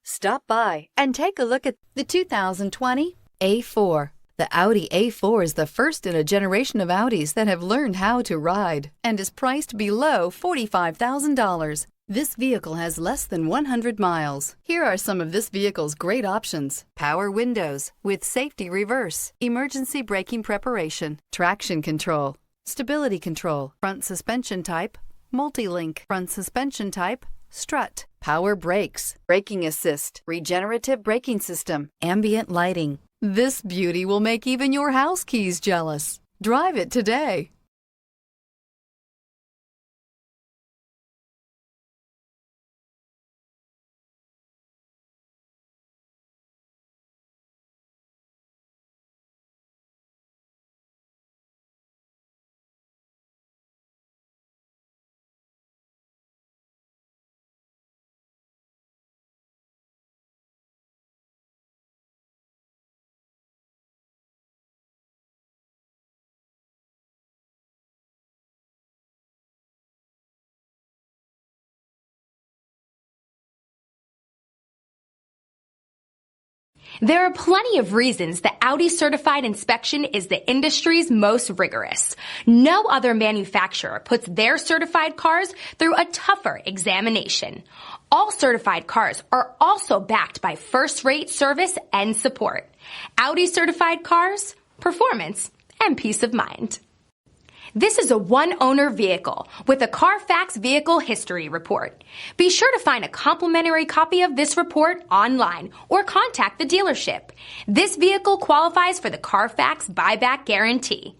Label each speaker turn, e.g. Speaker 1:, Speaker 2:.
Speaker 1: Stop by and take a look at the 2020 A4. The Audi A4 is the first in a generation of Audis that have learned how to ride and is priced below $45,000. This vehicle has less than 100 miles. Here are some of this vehicle's great options: power windows with safety reverse, emergency braking preparation, traction control, stability control, front suspension type, multi-link, front suspension type, strut, power brakes, braking assist, regenerative braking system, ambient lighting. This beauty will make even your house keys jealous. Drive it today.
Speaker 2: There are plenty of reasons that Audi certified inspection is the industry's most rigorous. No other manufacturer puts their certified cars through a tougher examination. All certified cars are also backed by first-rate service and support. Audi certified cars, performance, and peace of mind. This is a one-owner vehicle with a Carfax Vehicle History Report. Be sure to find a complimentary copy of this report online or contact the dealership. This vehicle qualifies for the Carfax Buyback Guarantee.